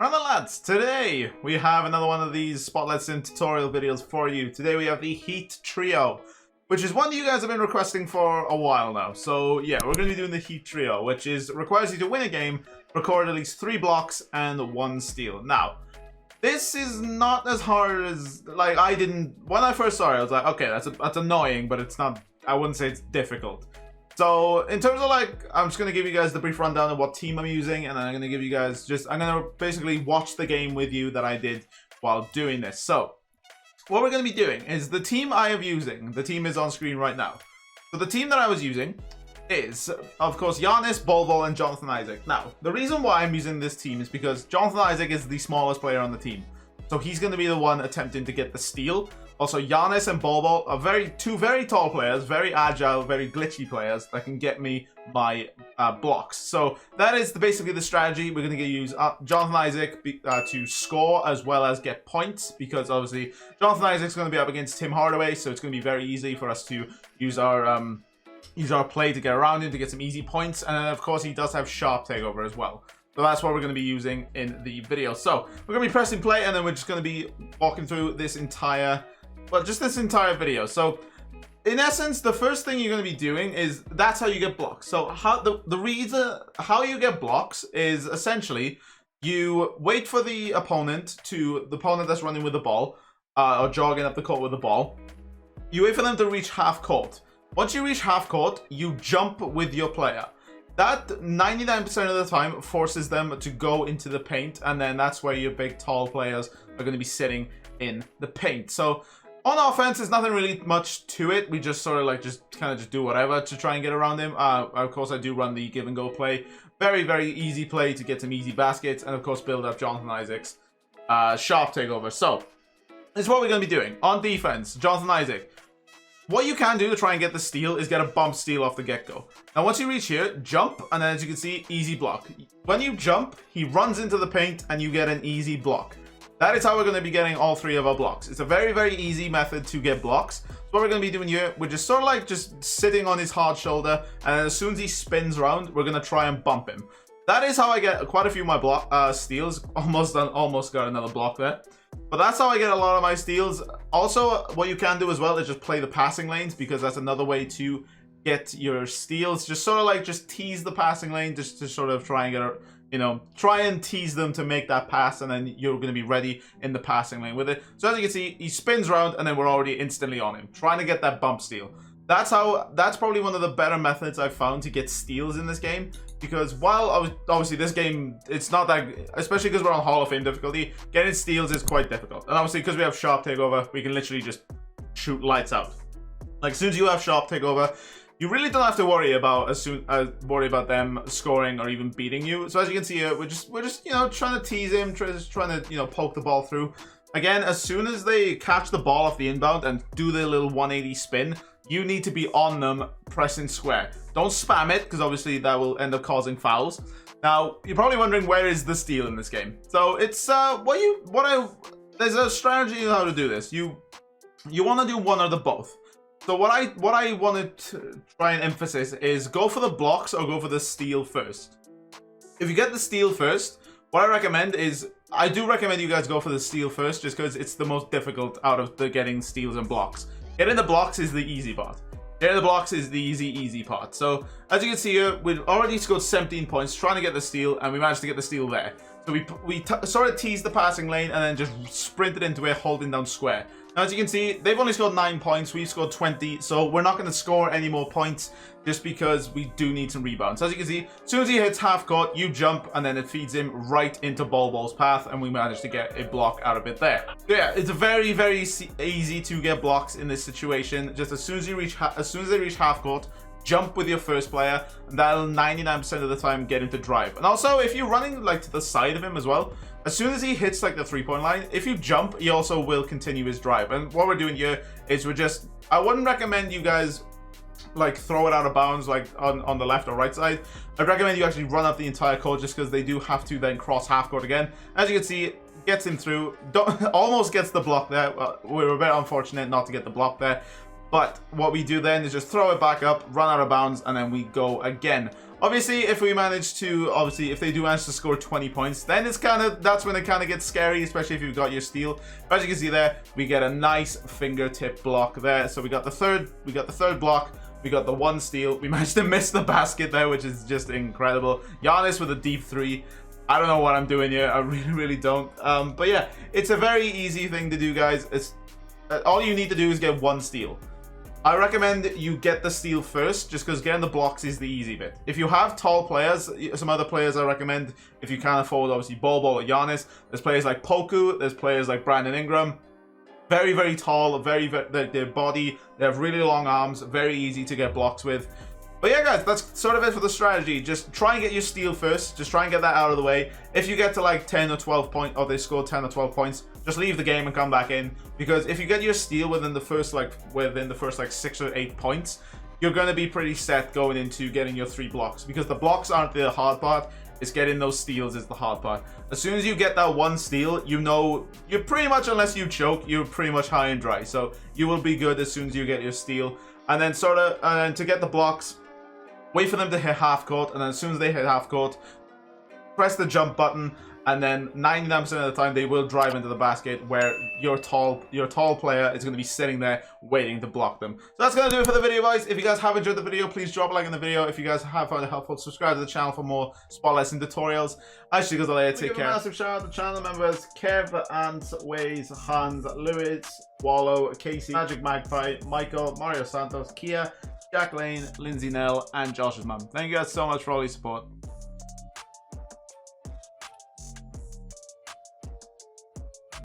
Alright lads, today we have another one of these Spotlight Sim tutorial videos for you. Today we have the Heat Trio, which is one that you guys have been requesting for a while now. So yeah, we're going to be doing the Heat Trio, which requires you to win a game, record at least 3 blocks and 1 steal. Now, this is not as hard as, like, when I first saw it, I was like, okay, that's annoying, but it's not, I wouldn't say it's difficult. So, in terms of, like, I'm just going to give you guys the brief rundown of what team I'm using, and then I'm going to give you guys I'm going to basically watch the game with you that I did while doing this. So, what we're going to be doing is the team I am using, the team is on screen right now. So, the team that I was using is, of course, Giannis, Bol and Jonathan Isaac. Now, the reason why I'm using this team is because Jonathan Isaac is the smallest player on the team. So, he's going to be the one attempting to get the steal. Also, Giannis and Bol are two very tall players, very agile, very glitchy players that can get me my blocks. So that is basically the strategy. We're going to use Jonathan Isaac to score as well as get points, because obviously Jonathan Isaac's going to be up against Tim Hardaway, so it's going to be very easy for us to use our play to get around him to get some easy points. And then, of course, he does have sharp takeover as well. So that's what we're going to be using in the video. So we're going to be pressing play, and then we're just going to be walking through this entire video. So in essence, the first thing you're going to be doing is that's how you get blocks. So how you get blocks is essentially you wait for the opponent that's running with the ball or jogging up the court with the ball. You wait for them to reach half court. Once you reach half court, you jump with your player. That 99% of the time forces them to go into the paint, and then that's where your big tall players are going to be sitting in the paint. So on offense, there's nothing really much to it. We just sort of just do whatever to try and get around him. Of course, I do run the give and go play. Very, very easy play to get some easy baskets, and of course build up Jonathan Isaac's sharp takeover. So this is what we're going to be doing. On defense, Jonathan Isaac. What you can do to try and get the steal is get a bump steal off the get-go. Now, once you reach here, jump, and then as you can see, easy block. When you jump, he runs into the paint, and you get an easy block. That is how we're going to be getting all 3 of our blocks. It's a very, very easy method to get blocks. So what we're going to be doing here, we're just sort of just sitting on his hard shoulder, and as soon as he spins around, we're going to try and bump him. That is how I get quite a few of my steals. Almost got another block there. But that's how I get a lot of my steals. Also, what you can do as well is just play the passing lanes, because that's another way to get your steals. Just sort of just tease the passing lane, just to sort of try and get try and tease them to make that pass, and then you're going to be ready in the passing lane with it. So as you can see, he spins around, and then we're already instantly on him, trying to get that bump steal. That's probably one of the better methods I've found to get steals in this game, because while obviously this game, it's not that, especially because we're on Hall of Fame difficulty, getting steals is quite difficult. And obviously because we have sharp takeover, we can literally just shoot lights out. Like, as soon as you have sharp takeover, you really don't have to worry about them scoring or even beating you. So as you can see here, we're just trying to tease him, just trying to poke the ball through. Again, as soon as they catch the ball off the inbound and do the little 180 spin, you need to be on them pressing square. Don't spam it, because obviously that will end up causing fouls. Now, you're probably wondering, where is the steal in this game? So it's there's a strategy on how to do this. You want to do one or the both. So what I wanted to try and emphasize is go for the blocks or go for the steal first. If you get the steal first, what I recommend is, I do recommend you guys go for the steal first, just because it's the most difficult out of the getting steals and blocks. Getting the blocks is the easy part. Getting the blocks is the easy part. So as you can see here, we've already scored 17 points trying to get the steal, and we managed to get the steal there. So we sort of teased the passing lane and then just sprinted into it, holding down square. Now, as you can see, they've only scored 9 points. We've scored 20. So we're not going to score any more points, just because we do need some rebounds. So as you can see, as soon as he hits half court, you jump, and then it feeds him right into Bol's path, and we managed to get a block out of it there. So yeah, it's very, very easy to get blocks in this situation. Just as soon as they reach half court, jump with your first player, and that'll 99% of the time get him to drive. And also, if you're running to the side of him as well, as soon as he hits the 3-point line, if you jump, he also will continue his drive. And what we're doing here is I wouldn't recommend you guys throw it out of bounds on the left or right side. I'd recommend you actually run up the entire court, just because they do have to then cross half court again. As you can see, gets him through, almost gets the block there. We were a bit unfortunate not to get the block there. But what we do then is just throw it back up, run out of bounds, and then we go again. Obviously, if we manage to, if they do manage to score 20 points, then that's when it kind of gets scary, especially if you've got your steal. But as you can see there, we get a nice fingertip block there. So we got the third block. We got the 1 steal. We managed to miss the basket there, which is just incredible. Giannis with a deep 3. I don't know what I'm doing here. I really, really don't. But yeah, it's a very easy thing to do, guys. It's all you need to do is get 1 steal. I recommend you get the steal first, just because getting the blocks is the easy bit. If you have tall players, some other players I recommend, if you can't afford, obviously, Bol or Giannis, there's players like Poku, there's players like Brandon Ingram. Very, very tall, their body, they have really long arms, very easy to get blocks with. But yeah, guys, that's sort of it for the strategy. Just try and get your steal first. Just try and get that out of the way. If you get to like 10 or 12 points, or they score 10 or 12 points, just leave the game and come back in. Because if you get your steal within the first 6 or 8 points, you're going to be pretty set going into getting your 3 blocks. Because the blocks aren't the hard part. It's getting those steals is the hard part. As soon as you get that 1 steal, you know you're pretty much, unless you choke, you're pretty much high and dry. So you will be good as soon as you get your steal. And then to get the blocks, wait for them to hit half court, and then as soon as they hit half court, press the jump button, and then 99% of the time they will drive into the basket where your tall player is going to be sitting there waiting to block them. So that's going to do it for the video, guys. If you guys have enjoyed the video, please drop a like in the video. If you guys have found it helpful, subscribe to the channel for more spotlights and tutorials. Actually, guys, later, take care. A massive shout out to channel members Kev, Ant, Waze, Hans, Lewis, Wallow, Casey, Magic Magpie, Michael, Mario Santos, Kia, Jack Lane, Lindsay, Knell, and Josh's mum. Thank you guys so much for all your support.